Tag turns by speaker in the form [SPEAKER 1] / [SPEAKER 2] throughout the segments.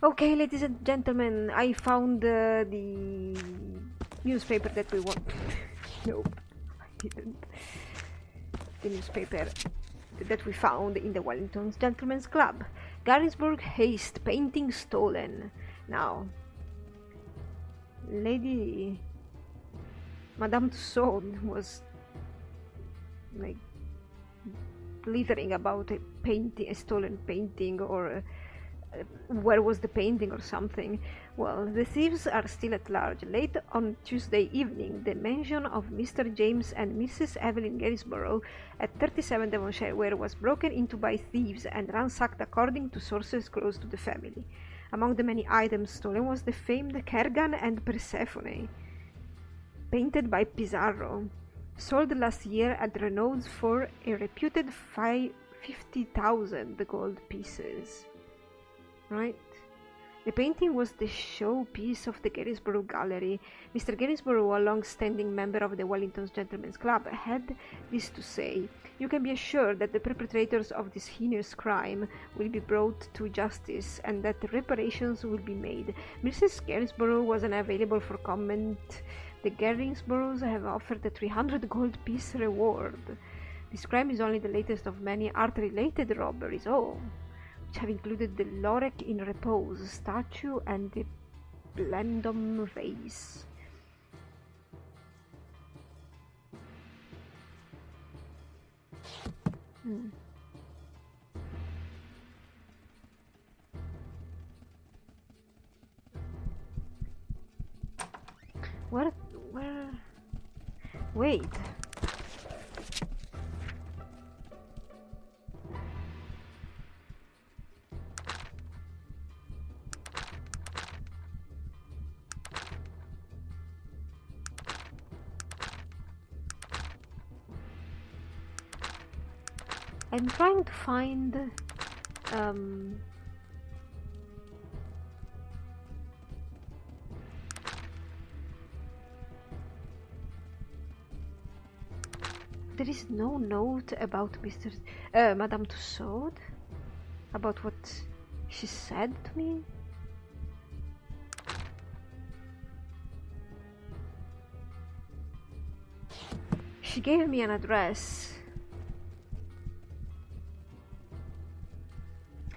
[SPEAKER 1] Okay, ladies and gentlemen, I found the newspaper that we want. Nope, I didn't. The newspaper that we found in the Wellington's Gentlemen's Club. Garrisburg Haste, painting stolen. Now, Lady Madame Tussauds was like blithering about a painting, a stolen painting, or where was the painting or something. Well, the thieves are still at large. Late on Tuesday evening, the mansion of Mr. James and Mrs. Evelyn Garrisborough at 37 Devonshire Ware was broken into by thieves and ransacked according to sources close to the family. Among the many items stolen was the famed Kergan and Persephone, painted by Pizarro, sold last year at Renaud's for a reputed 50,000 gold pieces. Right? The painting was the showpiece of the Garrisborough Gallery. Mr. Garrisborough, a long-standing member of the Wellington's Gentlemen's Club, had this to say: "You can be assured that the perpetrators of this heinous crime will be brought to justice, and that reparations will be made." Mrs. Garrisborough was unavailable for comment. The Garrisboroughs have offered a 300 gold piece reward. This crime is only the latest of many art-related robberies. Oh, which have included the Lorek in Repose statue and the Blendom vase. Where? Wait. I'm trying to find there is no note about Madame Tussauds, about what she said to me. She gave me an address.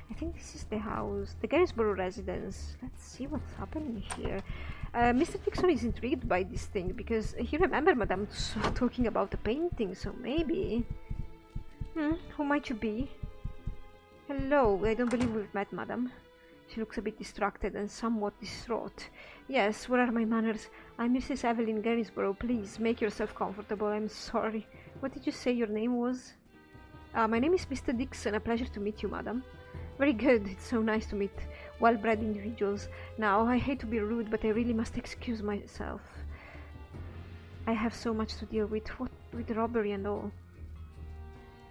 [SPEAKER 1] I think this is the house, the Garrisborough residence. Let's see what's happening here. Mr. Dixon is intrigued by this thing because he remembered Madame Tussauds talking about the painting, so maybe... who might you be? Hello, I don't believe we've met, madam. She looks a bit distracted and somewhat distraught. Yes, where are my manners? I'm Mrs. Evelyn Garrisborough. Please, make yourself comfortable. I'm sorry. What did you say your name was? My name is Mr. Dixon. A pleasure to meet you, madam. Very good. It's so nice to meet well-bred individuals. Now, I hate to be rude, but I really must excuse myself. I have so much to deal with, with robbery and all.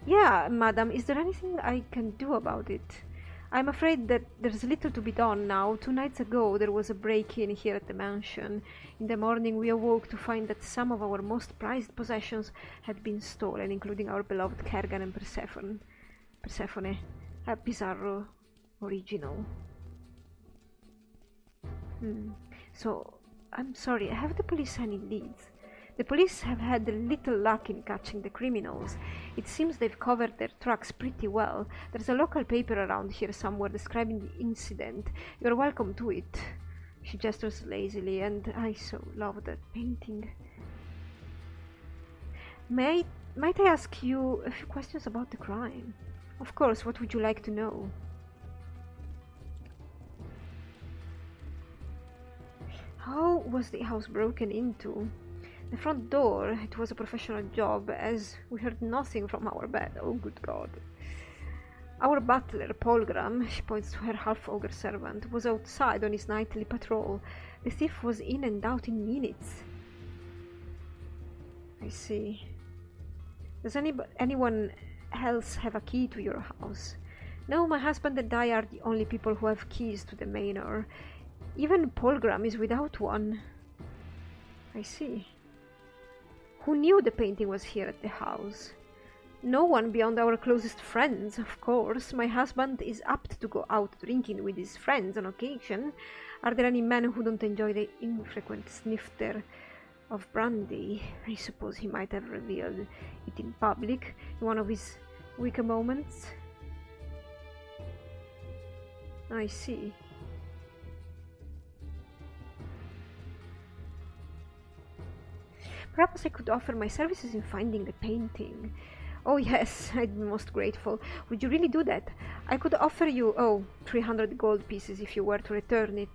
[SPEAKER 1] Yeah, madam, is there anything I can do about it? I'm afraid that there's little to be done now. 2 nights ago there was a break-in here at the mansion. In the morning we awoke to find that some of our most prized possessions had been stolen, including our beloved Kergan and Persephone. A Pizarro original. So, I'm sorry, have the police any leads? The police have had little luck in catching the criminals. It seems they've covered their tracks pretty well. There's a local paper around here somewhere describing the incident. You're welcome to it. She gestures lazily, and I so love that painting. Might I ask you a few questions about the crime? Of course, what would you like to know? How was the house broken into? The front door, it was a professional job, as we heard nothing from our bed. Oh, good God. Our butler, Polgram, she points to her half-ogre servant, was outside on his nightly patrol. The thief was in and out in minutes. I see. Does anyone else have a key to your house? No, my husband and I are the only people who have keys to the manor. Even Polgram is without one. I see. Who knew the painting was here at the house? No one beyond our closest friends, of course. My husband is apt to go out drinking with his friends on occasion. Are there any men who don't enjoy the infrequent snifter of brandy? I suppose he might have revealed it in public in one of his weaker moments. I see. Perhaps I could offer my services in finding the painting. Oh yes, I'd be most grateful. Would you really do that? I could offer you, 300 gold pieces if you were to return it.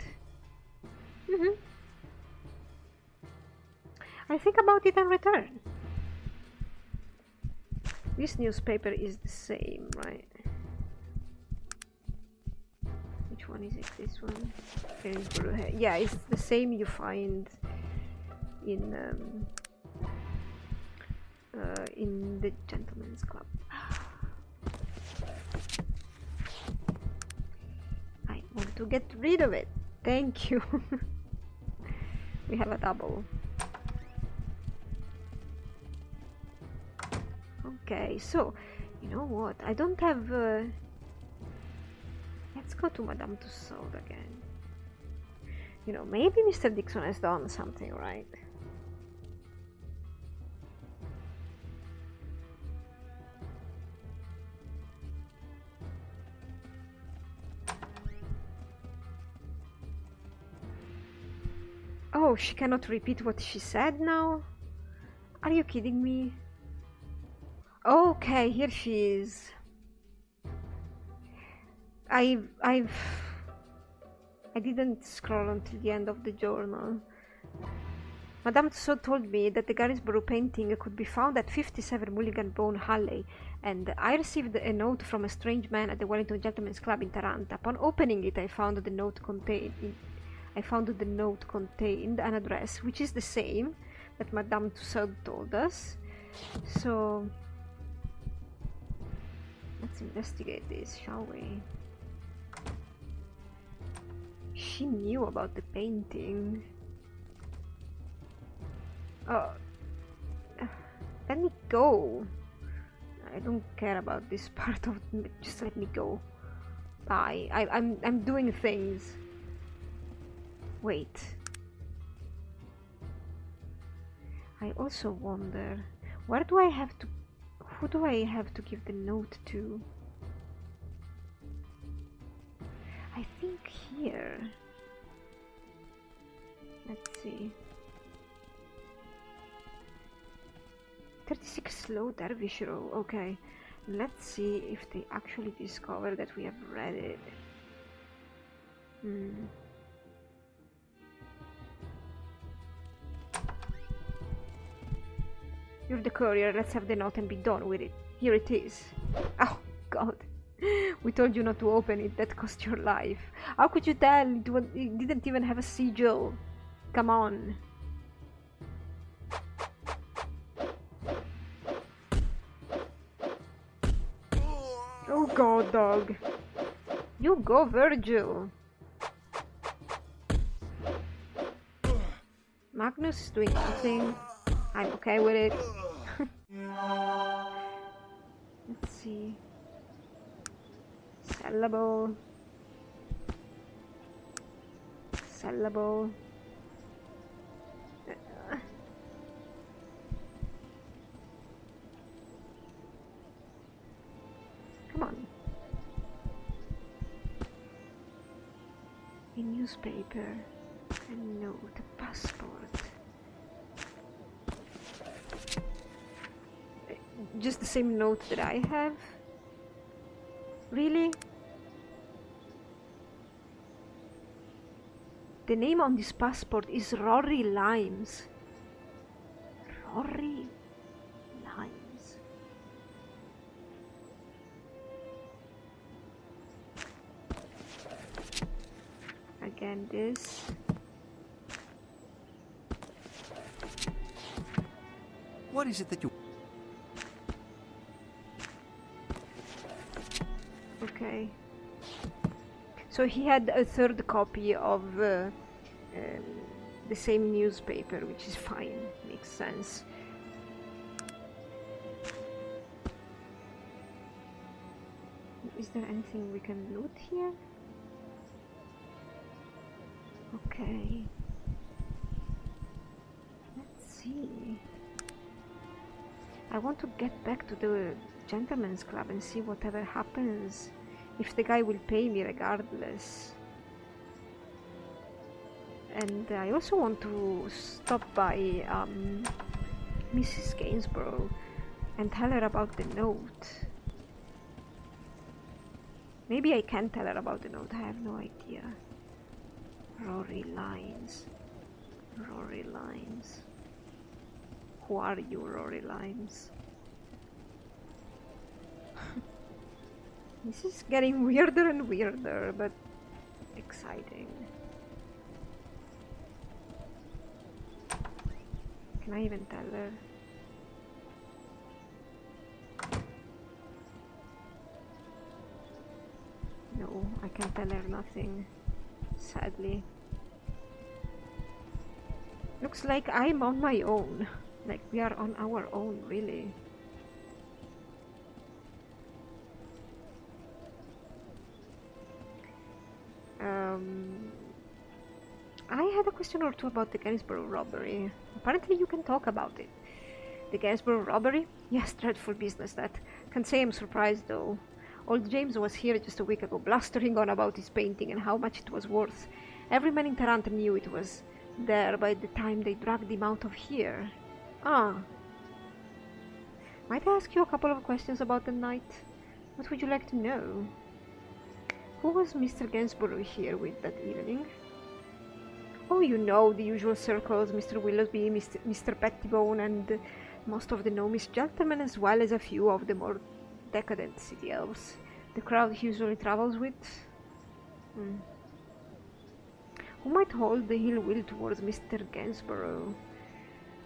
[SPEAKER 1] I'll think about it and return. This newspaper is the same, right? Which one is it? This one? Yeah, it's the same you find in the gentleman's club. I want to get rid of it. Thank you. We have a double. Okay, so you know what? I don't have. Let's go to Madame Tussauds again. You know, maybe Mr. Dixon has done something right. Oh, she cannot repeat what she said now? Are you kidding me? Okay, here she is. I didn't scroll until the end of the journal. Madame Tussauds told me that the Garisborough painting could be found at 57 Mulligan Bone Halley, and I received a note from a strange man at the Wellington Gentlemen's Club in Tarant. Upon opening it, I found the note contained an address, which is the same that Madame Tussauds told us. So let's investigate this, shall we? She knew about the painting. Oh, let me go. I don't care about this part of it. Just let me go. Bye. I'm doing things. Wait. I also wonder, who do I have to give the note to? I think here. Let's see. 36 Slow Dervish Row. Okay. Let's see if they actually discover that we have read it. You're the courier, let's have the note and be done with it. Here it is. Oh, God. We told you not to open it, that cost your life. How could you tell? It didn't even have a sigil. Come on. Oh, God, dog. You go, Virgil. Magnus is doing nothing. I'm okay with it. Let's see. Sellable. Sellable. Come on. A newspaper. A note. A passport. Just the same note that I have? Really? The name on this passport is Rory Limes. Rory Limes. Again, this.
[SPEAKER 2] What is it that you...
[SPEAKER 1] Okay. So he had a third copy of the same newspaper, which is fine. Makes sense. Is there anything we can loot here? Okay. Let's see. I want to get back to the gentleman's club and see whatever happens. If the guy will pay me regardless. And I also want to stop by Mrs. Gainsborough and tell her about the note. Maybe I can tell her about the note, I have no idea. Rory Limes. Rory Limes. Who are you, Rory Limes? This is getting weirder and weirder, but exciting. Can I even tell her? No, I can tell her nothing, sadly. Looks like I'm on my own. Like we are on our own, really. I had a question or two about the Gainsborough robbery. Apparently you can talk about it. The Gainsborough robbery? Yes, dreadful business that. Can't say I'm surprised though. Old James was here just a week ago, blustering on about his painting and how much it was worth. Every man in Tarant knew it was there by the time they dragged him out of here. Ah. Might I ask you a couple of questions about the night? What would you like to know? Who was Mr. Gainsborough here with that evening? Oh, you know, the usual circles, Mr. Willoughby, Mr. Pettibone, and most of the gnomish gentlemen, as well as a few of the more decadent city elves. The crowd he usually travels with. Who might hold the ill will towards Mr. Gainsborough?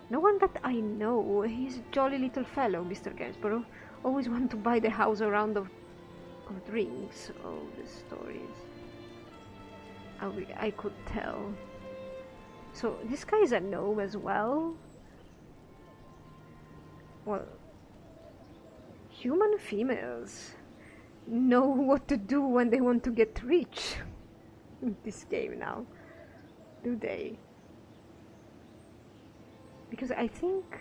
[SPEAKER 1] No one that I know. He's a jolly little fellow, Mr. Gainsborough. Always want to buy the house a round of drinks. Oh, the stories. I could tell. So, this guy is a gnome as well? Well, human females know what to do when they want to get rich in this game now, do they? Because I think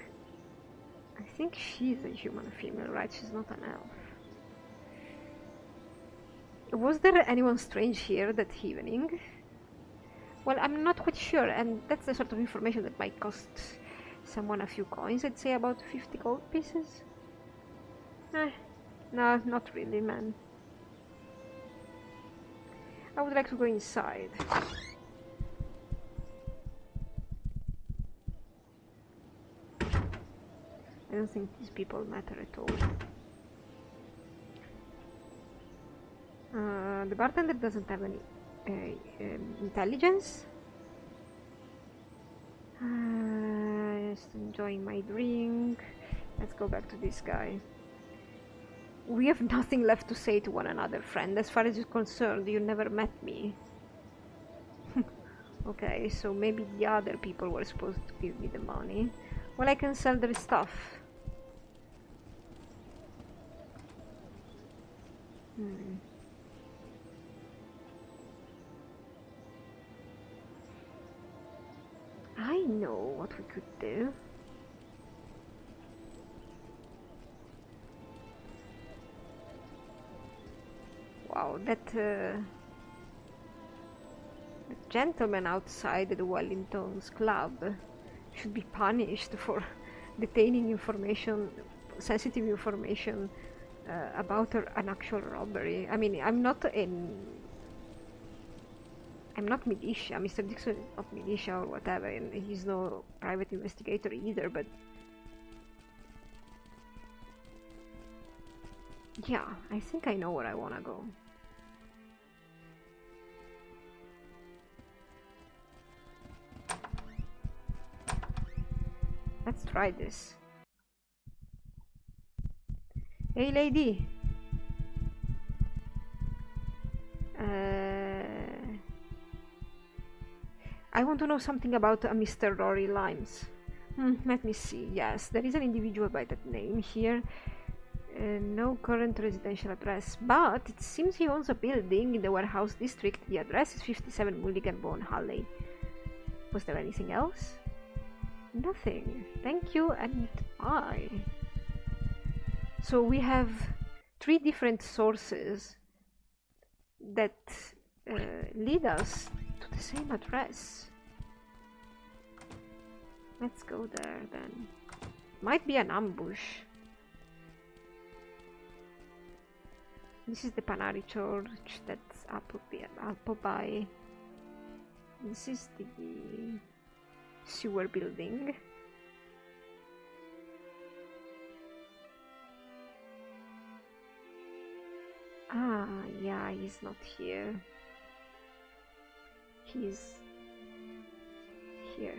[SPEAKER 1] she's a human female, right? She's not an elf. Was there anyone strange here that evening? Well, I'm not quite sure, and that's the sort of information that might cost someone a few coins, I'd say about 50 gold pieces. No, not really, man. I would like to go inside. I don't think these people matter at all. The bartender doesn't have any intelligence. Just enjoying my drink. Let's go back to this guy. We have nothing left to say to one another, friend. As far as you're concerned, you never met me. Okay, so maybe the other people were supposed to give me the money. Well, I can sell their stuff. I know what we could do. Wow, that the gentleman outside the Wellington's club should be punished for detaining information, sensitive information about an actual robbery. I mean, I'm not militia. Mr. Dixon is not militia or whatever, and he's no private investigator either, but yeah, I think I know where I wanna go. Let's try this. Hey lady! I want to know something about Mr. Rory Limes. Let me see. Yes, there is an individual by that name here. No current residential address, but it seems he owns a building in the warehouse district. The address is 57 Mulligan Bone Halley. Was there anything else? Nothing. Thank you and bye. So we have 3 different sources that lead us to the same address. Let's go there then. Might be an ambush. This is the Panari Church, that's Appleby. This is the sewer building. Ah, yeah, he's not here. He's here.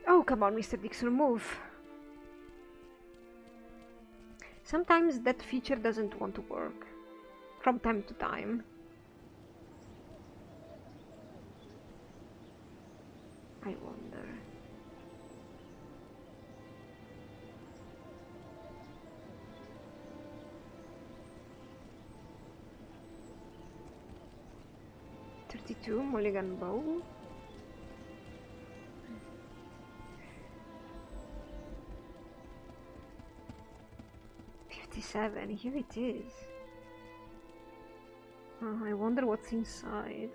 [SPEAKER 1] Oh, come on, Mr. Dixon, move. Sometimes that feature doesn't want to work. From time to time. I wonder. $32 Mulligan Bow. $57, here it is. I wonder what's inside.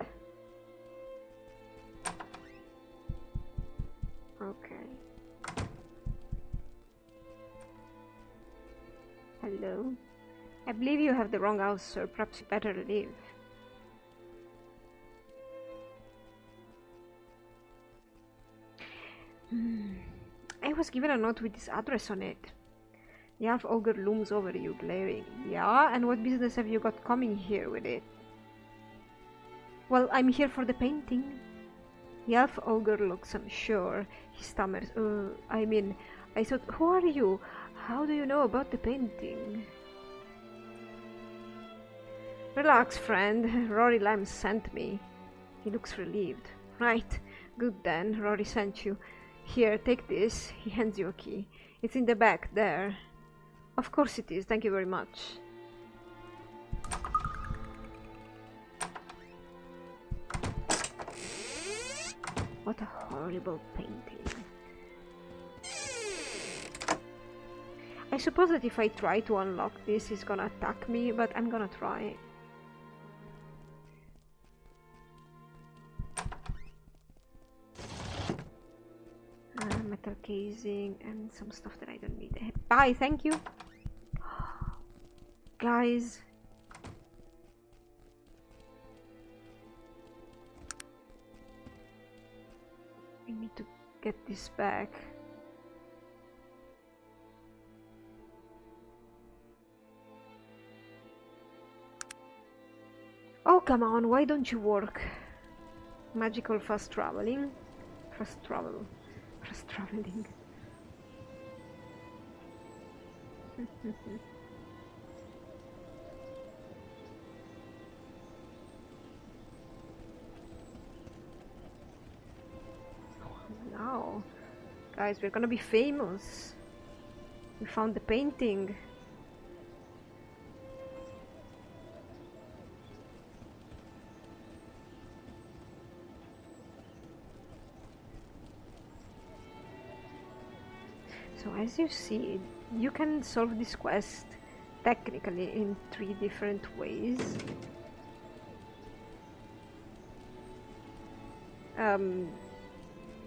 [SPEAKER 1] Okay. Hello. I believe you have the wrong house, sir. Perhaps you better leave. I was given a note with this address on it. The half ogre looms over you, glaring. Yeah, and what business have you got coming here with it? Well, I'm here for the painting. The half ogre looks unsure. He stammers. I thought, who are you? How do you know about the painting? Relax, friend. Rory Lamb sent me. He looks relieved. Right, good then. Rory sent you. Here, take this. He hands you a key. It's in the back, there. Of course it is. Thank you very much. What a horrible painting. I suppose that if I try to unlock this, it's gonna attack me, but I'm gonna try. Metal casing and some stuff that I don't need. Bye, thank you. Guys. I need to get this back. Oh, come on, why don't you work? Magical fast traveling. Fast traveling. Now, guys, we're gonna be famous. We found the painting. So as you see, you can solve this quest technically in 3 different ways.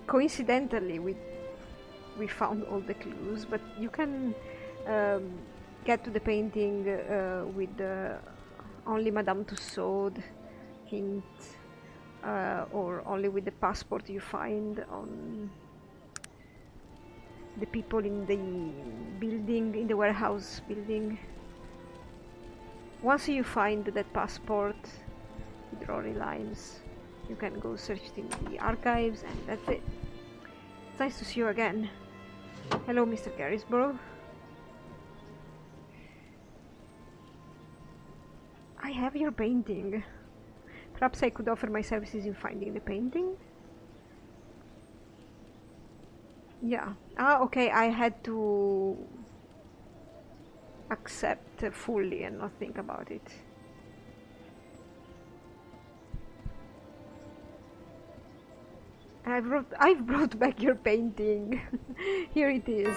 [SPEAKER 1] Coincidentally, we found all the clues, but you can get to the painting with only Madame Tussauds hint, or only with the passport you find on the people in the building, in the warehouse building. Once you find that passport with Rory lines, you can go search in the archives, and that's it. It's nice to see you again. Hello, Mr. Garrisborough. I have your painting. Perhaps I could offer my services in finding the painting? Yeah. Ah, okay, I had to accept fully and not think about it. I've brought back your painting. Here it is.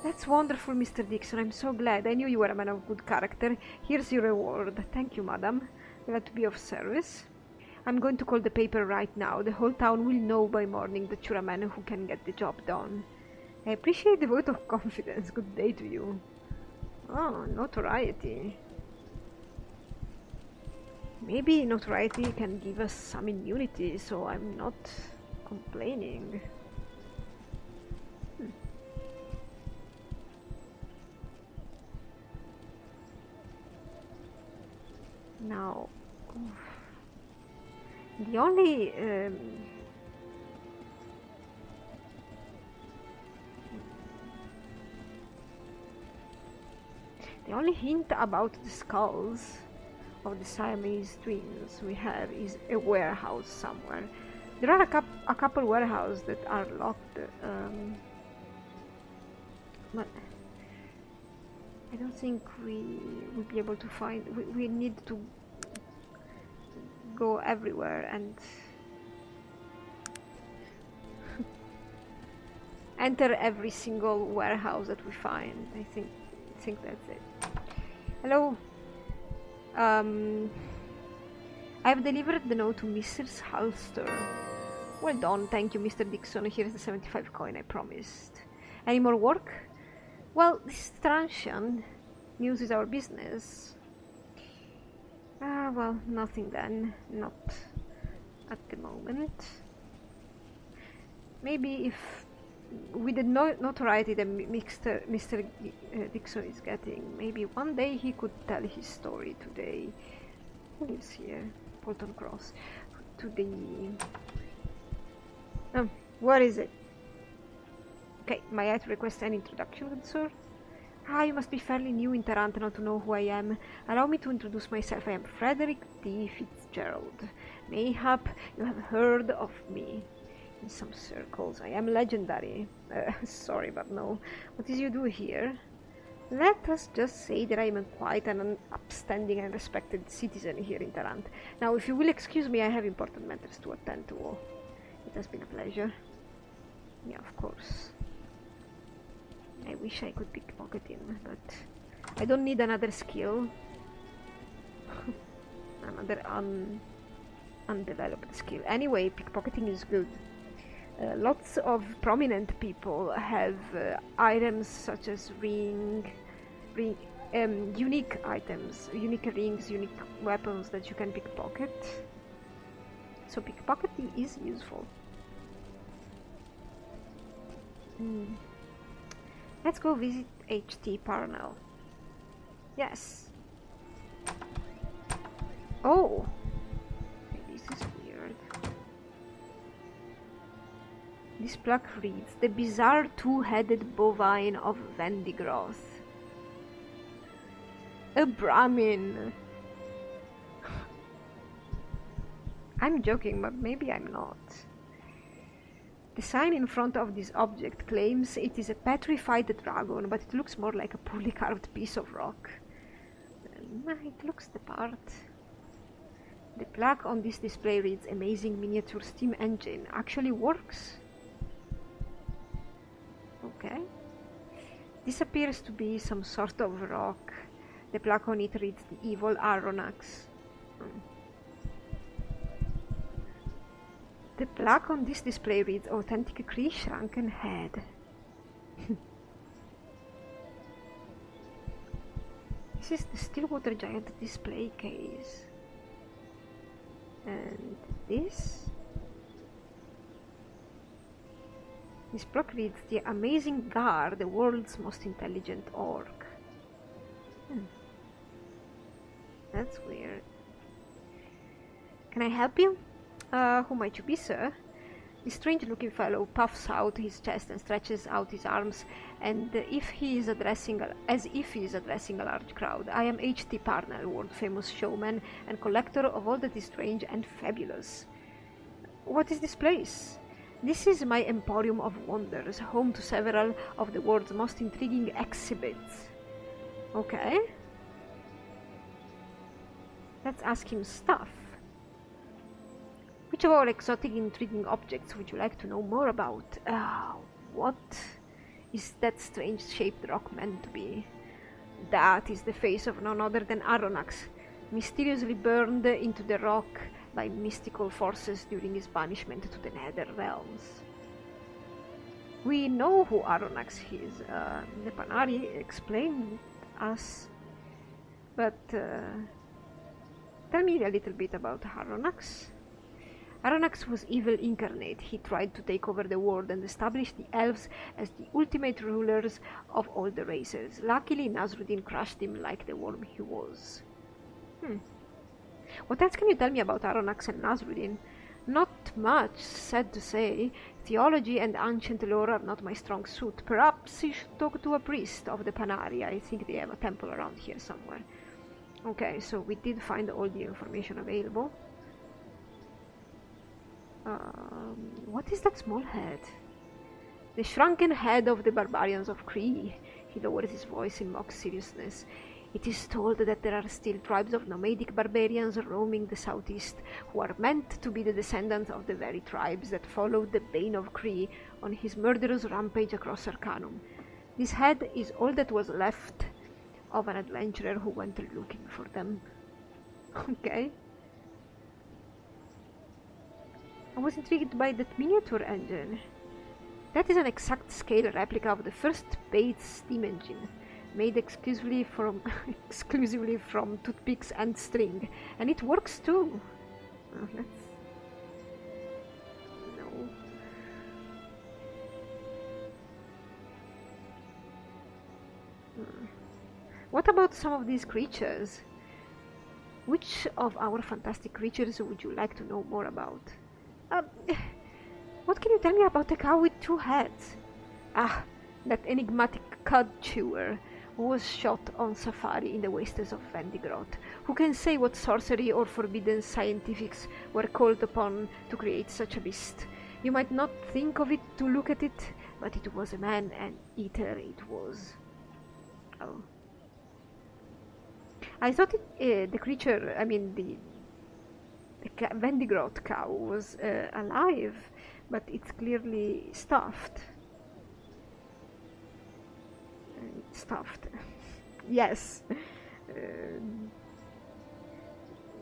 [SPEAKER 1] That's wonderful, Mr. Dixon. I'm so glad. I knew you were a man of good character. Here's your reward. Thank you, madam. Glad to be of service. I'm going to call the paper right now. The whole town will know by morning that you're a man who can get the job done. I appreciate the vote of confidence. Good day to you. Oh, notoriety. Maybe notoriety can give us some immunity, so I'm not complaining. Now, the only hint about the skulls of the Siamese twins we have is a warehouse somewhere. There are a couple warehouses that are locked, but I don't think we will be able to find. We need to go everywhere and enter every single warehouse that we find. I think that's it. Hello. I've delivered the note to Mrs. Halster. Well done, thank you, Mr. Dixon. Here's the 75 coin I promised. Any more work? Well, this transient news is our business. Ah, well, nothing then. Not at the moment. Maybe if with the notoriety that Mr. Dixon is getting, maybe one day he could tell his story today. Who lives here? Bolton Cross. To the... where is it? Okay, may I request an introduction, good sir? Ah, you must be fairly new in Tarant not to know who I am. Allow me to introduce myself. I am Frederick D. Fitzgerald. Mayhap you have heard of me. In some circles, I am legendary. Sorry, but no. What is you do here? Let us just say that I am quite an upstanding and respected citizen here in Tarant. Now, if you will excuse me, I have important matters to attend to. It has been a pleasure. Yeah, of course. I wish I could pickpocket him, but I don't need another skill. Another undeveloped skill. Anyway, pickpocketing is good. Lots of prominent people have items such as unique items, unique rings, unique weapons that you can pickpocket. So pickpocketing is useful. Let's go visit H.T. Parnell. Yes. Oh! This is weird. This plaque reads, "The bizarre two-headed bovine of Vendigroth." A Brahmin! I'm joking, but maybe I'm not. The sign in front of this object claims it is a petrified dragon, but it looks more like a poorly carved piece of rock. It looks the part. The plaque on this display reads, "Amazing miniature steam engine." Actually works. Okay. This appears to be some sort of rock. The plaque on it reads, "The Evil Aronnax." The plaque on this display reads, "Authentic Cree shrunken head." This is the Stillwater Giant display case. And this? This plaque reads, "The Amazing Gar, the world's most intelligent orc." That's weird. Can I help you? Who might you be, sir? The strange-looking fellow puffs out his chest and stretches out his arms, and as if he is addressing a large crowd. "I am H.T. Parnell, world-famous showman and collector of all that is strange and fabulous." What is this place? This is my emporium of wonders, home to several of the world's most intriguing exhibits. Okay. Let's ask him stuff. Which of our exotic intriguing objects would you like to know more about? What is that strange shaped rock meant to be? That is the face of none other than Aronnax, mysteriously burned into the rock by mystical forces during his banishment to the nether realms. We know who Aronnax is. The Panari explained us, but tell me a little bit about Aronnax. Aronnax was evil incarnate. He tried to take over the world and establish the elves as the ultimate rulers of all the races. Luckily, Nasruddin crushed him like the worm he was. What else can you tell me about Aronnax and Nasruddin? Not much, sad to say. Theology and ancient lore are not my strong suit. Perhaps you should talk to a priest of the Panari. I think they have a temple around here somewhere. Okay, so we did find all the information available. What is that small head? The shrunken head of the barbarians of Kree. He lowered his voice in mock seriousness. It is told that there are still tribes of nomadic barbarians roaming the southeast, who are meant to be the descendants of the very tribes that followed the Bane of Kree on his murderous rampage across Arcanum. This head is all that was left of an adventurer who went looking for them. Okay. I was intrigued by that miniature engine. That is an exact scale replica of the first Bates steam engine, made exclusively from toothpicks and string, and it works too. No. What about some of these creatures? Which of our fantastic creatures would you like to know more about? What can you tell me about the cow with two heads? That enigmatic cud chewer who was shot on safari in the wastes of Vendigroth. Who can say what sorcery or forbidden scientifics were called upon to create such a beast? You might not think of it to look at it, but it was a man-eater, it was. Oh. I thought the creature, the Vendigroth cow was alive, but it's clearly stuffed. Stuffed. Yes.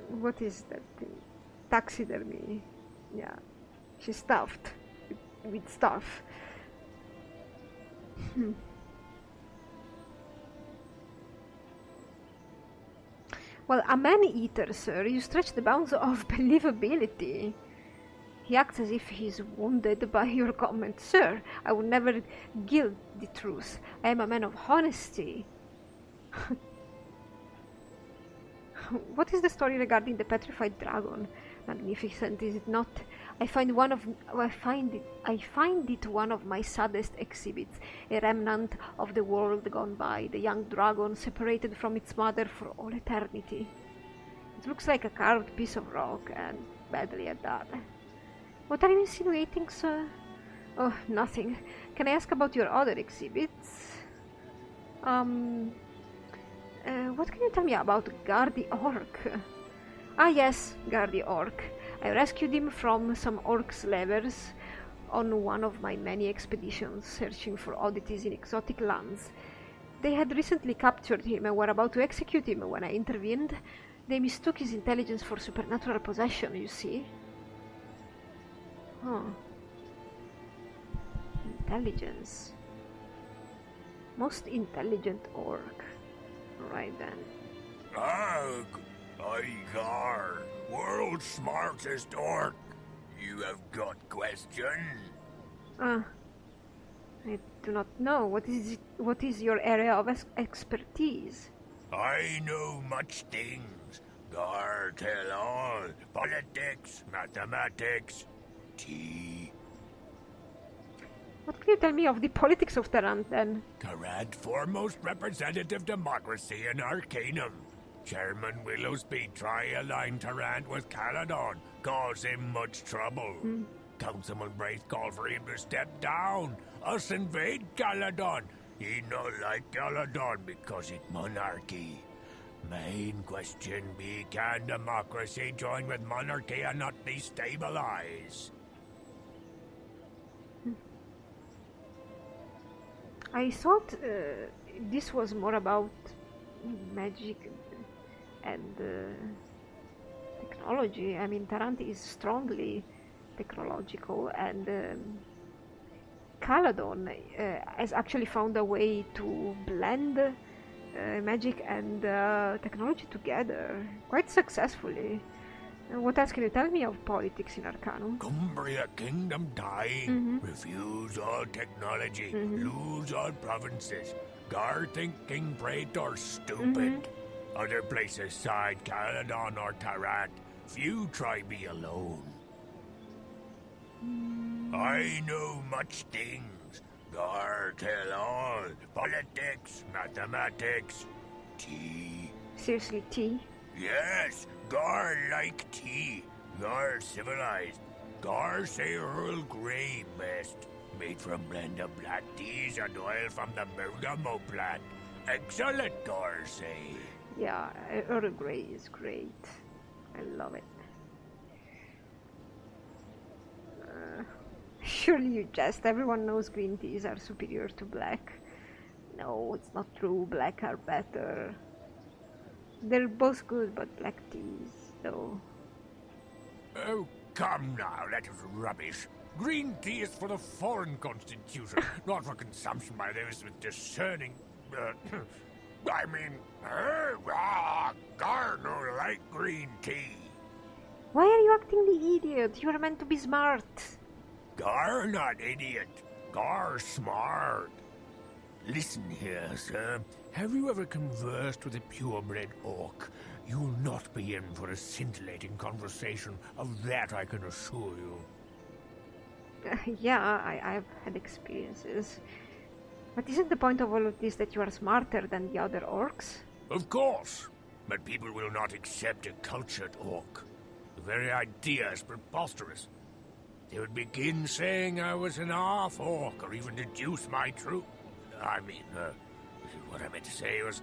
[SPEAKER 1] What is that thing? Taxidermy. Yeah. She's stuffed with stuff. Well, a man-eater, sir. You stretch the bounds of believability. He acts as if he's wounded by your comment. Sir, I would never gild the truth. I am a man of honesty. What is the story regarding the petrified dragon? Magnificent, is it not? I find it one of my saddest exhibits, a remnant of the world gone by, the young dragon separated from its mother for all eternity. It looks like a carved piece of rock, and badly at that. What are you insinuating, sir? Oh, nothing. Can I ask about your other exhibits? What can you tell me about Gardy Orc? Ah yes, Gardy Orc. I rescued him from some orc slavers on one of my many expeditions searching for oddities in exotic lands. They had recently captured him and were about to execute him when I intervened. They mistook his intelligence for supernatural possession, you see. Huh. Intelligence. Most intelligent orc. Right then.
[SPEAKER 3] Ugh! Igar, world's smartest orc. You have got question?
[SPEAKER 1] I do not know. What is your area of expertise?
[SPEAKER 3] I know much things. Gar tell all. Politics, mathematics, tea.
[SPEAKER 1] What can you tell me of the politics of Tarant, then?
[SPEAKER 3] Tarant foremost representative democracy in Arcanum. Chairman Willowsby try align Tarant with Caladon, cause him much trouble. Councilman Braith called for him to step down. Us invade Caledon. He not like Caledon because it monarchy. Main question be, can democracy join with monarchy and not destabilize?
[SPEAKER 1] I thought this was more about magic and technology. I mean, Tarant is strongly technological, and Caledon has actually found a way to blend magic and technology together quite successfully. What else can you tell me of politics in Arcanum?
[SPEAKER 3] Cumbria kingdom dying. Refuse all technology. Lose all provinces. Gar think King Praetor stupid. Other places side Caledon or Tarant. Few try be alone. I know much things. Gar tell all. Politics, mathematics, tea.
[SPEAKER 1] Seriously, tea?
[SPEAKER 3] Yes, Gar like tea. Gar civilized. Gar say Earl Grey best. Made from blend of black teas and oil from the bergamot plant. Excellent, Gar say.
[SPEAKER 1] Yeah, Earl Grey is great. I love it. Surely you jest. Everyone knows green teas are superior to black. No, it's not true. Black are better. They're both good, but black teas, though.
[SPEAKER 3] Oh, come now, that is rubbish. Green tea is for the foreign constitution, not for consumption by those with discerning... I mean, Gar no like green tea.
[SPEAKER 1] Why are you acting the idiot? You are meant to be smart.
[SPEAKER 3] Gar not idiot. Gar smart. Listen here, sir. Have you ever conversed with a purebred orc? You will not be in for a scintillating conversation. Of that I can assure you.
[SPEAKER 1] Yeah, I've had experiences. But isn't the point of all of this that you are smarter than the other orcs?
[SPEAKER 3] Of course. But people will not accept a cultured orc. The very idea is preposterous. They would begin saying I was an half-orc, or even deduce my true... what I meant to say was...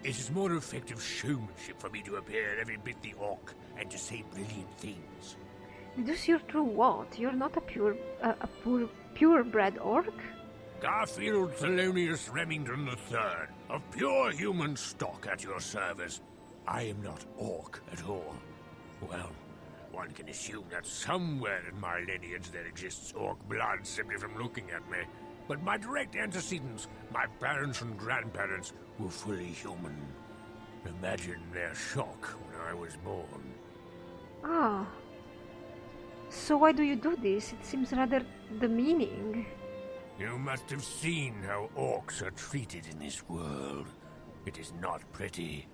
[SPEAKER 3] It is more effective showmanship for me to appear every bit the orc, and to say brilliant things.
[SPEAKER 1] Deduce your true what? You're not a purebred orc?
[SPEAKER 3] Garfield Thelonious Remington III, of pure human stock at your service. I am not orc at all. Well, one can assume that somewhere in my lineage there exists orc blood simply from looking at me. But my direct antecedents, my parents and grandparents, were fully human. Imagine their shock when I was born.
[SPEAKER 1] Ah. So why do you do this? It seems rather demeaning.
[SPEAKER 3] You must have seen how orcs are treated in this world. It is not pretty.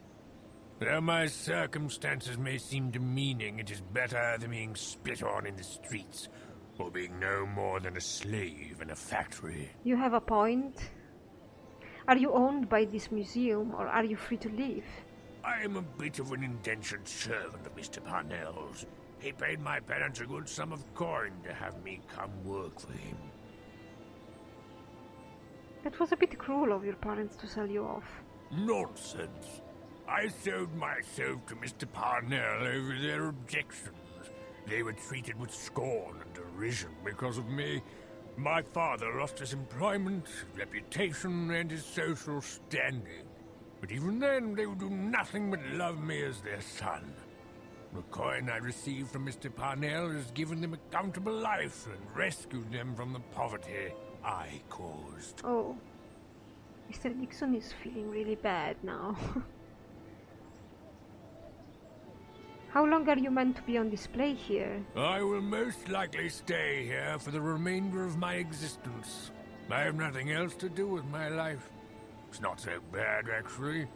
[SPEAKER 3] Though my circumstances may seem demeaning, it is better than being spit on in the streets, or being no more than a slave in a factory.
[SPEAKER 1] You have a point. Are you owned by this museum, or are you free to leave?
[SPEAKER 3] I am a bit of an indentured servant of Mr. Parnell's. He paid my parents a good sum of coin to have me come work for him.
[SPEAKER 1] That was a bit cruel of your parents to sell you off.
[SPEAKER 3] Nonsense. I sold myself to Mr. Parnell over their objections. They were treated with scorn and derision because of me. My father lost his employment, reputation, and his social standing. But even then, they would do nothing but love me as their son. The coin I received from Mr. Parnell has given them a comfortable life and rescued them from the poverty I caused.
[SPEAKER 1] Oh. Mr. Dixon is feeling really bad now. How long are you meant to be on display here?
[SPEAKER 3] I will most likely stay here for the remainder of my existence. I have nothing else to do with my life. It's not so bad, actually.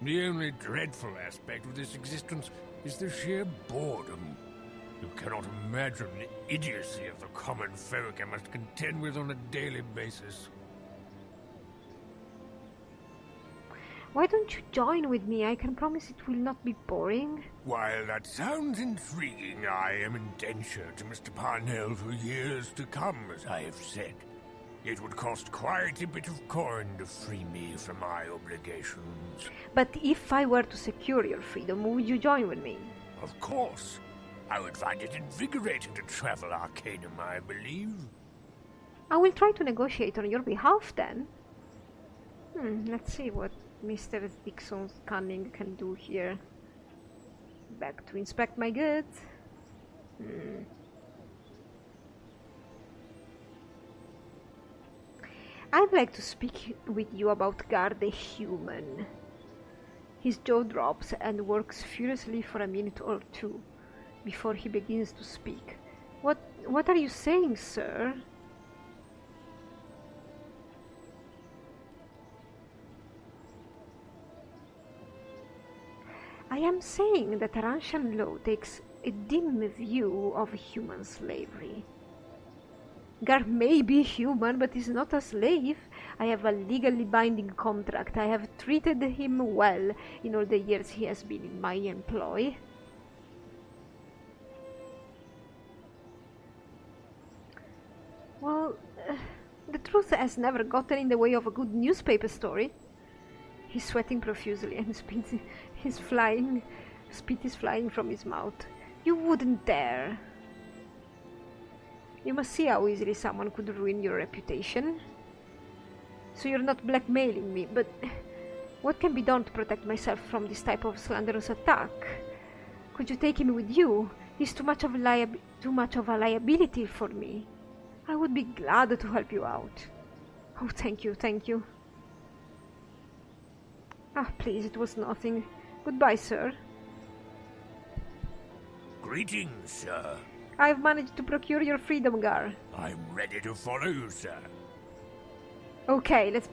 [SPEAKER 3] The only dreadful aspect of this existence is the sheer boredom. You cannot imagine the idiocy of the common folk I must contend with on a daily basis.
[SPEAKER 1] Why don't you join with me? I can promise it will not be boring.
[SPEAKER 3] While that sounds intriguing, I am indentured to Mr. Parnell for years to come, as I have said. It would cost quite a bit of coin to free me from my obligations.
[SPEAKER 1] But if I were to secure your freedom, would you join with me?
[SPEAKER 3] Of course. I would find it invigorating to travel Arcanum, I believe.
[SPEAKER 1] I will try to negotiate on your behalf then. Let's see what Mr. Dixon's cunning can do here. Back to inspect my goods. I'd like to speak with you about Guard the Human. His jaw drops and works furiously for a minute or two before he begins to speak. What are you saying, sir? I am saying that Tarantian law takes a dim view of human slavery. Gar may be human, but is not a slave. I have a legally binding contract. I have treated him well in all the years he has been in my employ. Well, the truth has never gotten in the way of a good newspaper story. He's sweating profusely and spit is flying from his mouth. You wouldn't dare. You must see how easily someone could ruin your reputation. So you're not blackmailing me, but what can be done to protect myself from this type of slanderous attack? Could you take him with you? He's too much of a liability for me. I would be glad to help you out. Oh, thank you. Ah, please, it was nothing. Goodbye, sir.
[SPEAKER 3] Greetings, sir.
[SPEAKER 1] I've managed to procure your freedom, Gar.
[SPEAKER 3] I'm ready to follow you, sir.
[SPEAKER 1] Okay, let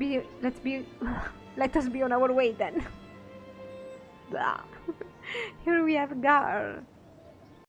[SPEAKER 1] us be on our way then. Here we have Gar.